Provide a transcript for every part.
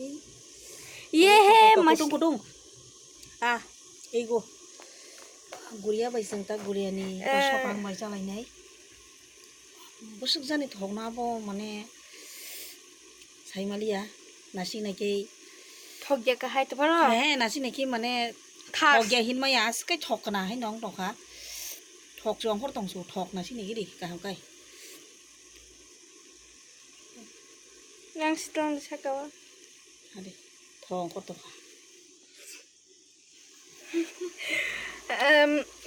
ये है कुटुंग कुटुंग एगो गुड़िया बैसों ता गुड़िया नी सकां बाय जालायनाय बसुक जानि थगनाबो माने साइमालिया नासि नायके ठगिया का है तो बरो हे नासि नायके माने ठगिया हिनमाया स्कै ठकना है नंग टका ठक जों हर दंसो ठक नासि नायके रे गाहाम गाय yang strong sakawa अरे ठों कतो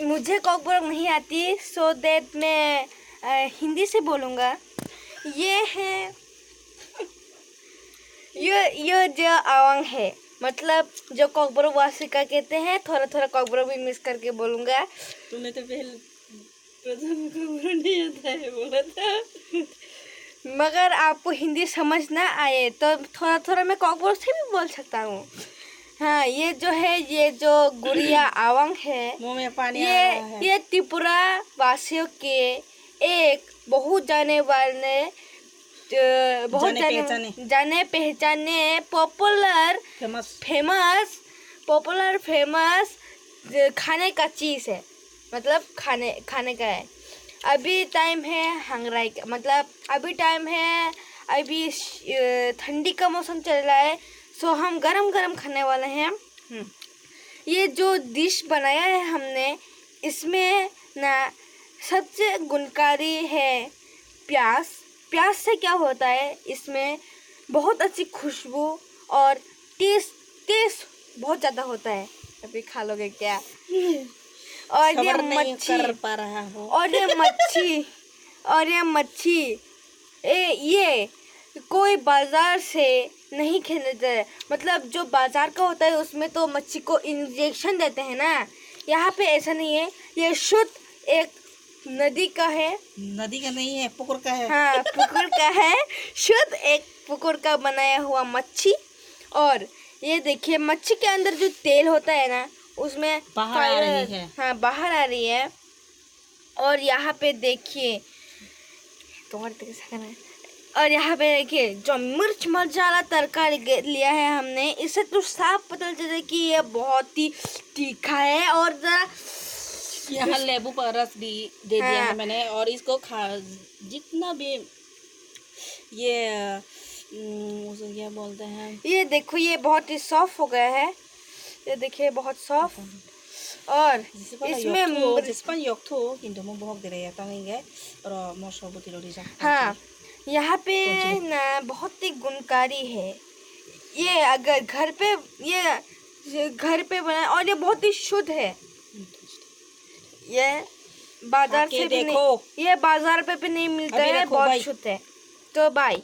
मुझे कॉकबर्ग नहीं आती सो दैट मैं हिंदी से बोलूँगा। ये है ये जो आवांग है मतलब जो कॉकबर्ग वासिका कहते हैं थोड़ा थोड़ा कॉकबर्ग भी मिस करके बोलूँगा। तूने तो पहले प्रथम कॉकबर्ग नहीं आता है बोला था मगर आपको हिंदी समझ ना आए तो थोड़ा थोड़ा मैं कॉकबर्ग से भी बोल सकता हूँ। हाँ ये जो है ये जो गुड़िया आवांग है मुंह में पानी ये त्रिपुरा वासियों के एक बहुत जाने जाने पहचाने फेमस खाने का चीज़ है मतलब खाने का है। अभी टाइम है हंगराई का मतलब अभी टाइम है अभी ठंडी का मौसम चल रहा है सो हम गरम गरम खाने वाले हैं। ये जो डिश बनाया है हमने इसमें ना सबसे गुणकारी है प्याज से क्या होता है इसमें बहुत अच्छी खुशबू और टेस्ट बहुत ज़्यादा होता है। अभी खा लोगे क्या? और ये मच्छी ये कोई बाजार से नहीं खरीदते है मतलब जो बाजार का होता है उसमें तो मच्छी को इंजेक्शन देते हैं ना यहाँ पे ऐसा नहीं है। ये शुद्ध एक नदी का है नदी का नहीं है पुकुर का है। हाँ पुकुर का है शुद्ध एक पुकुर का बनाया हुआ मच्छी। और ये देखिए मच्छी के अंदर जो तेल होता है ना उसमें बाहर आ रही है। हाँ बाहर आ रही है। और यहाँ पे देखिए और यहाँ पे देखिए जो मिर्च मसाला तड़का लिया है हमने इससे तो साफ पता चलता है कि ये बहुत ही तीखा है। और जरा यहाँ लेबू का रस भी दे दिया है मैंने और इसको जितना भी ये उसे क्या बोलते हैं ये देखो ये बहुत ही सॉफ्ट हो गया है। ये देखिए बहुत सॉफ्ट और इसमें जिसपन योक्थो किंतु मैं बहुत दे रही है तांगे और मौसम बुती लोड़ी जा। हाँ यहाँ पे ना बहुत ही गुणकारी है। ये अगर घर पे बना और ये बहुत ही शुद्ध है। ये बाजार से भी नहीं, ये बाजार पे भी नहीं मिलता है बहुत शुद्ध है। तो बाय।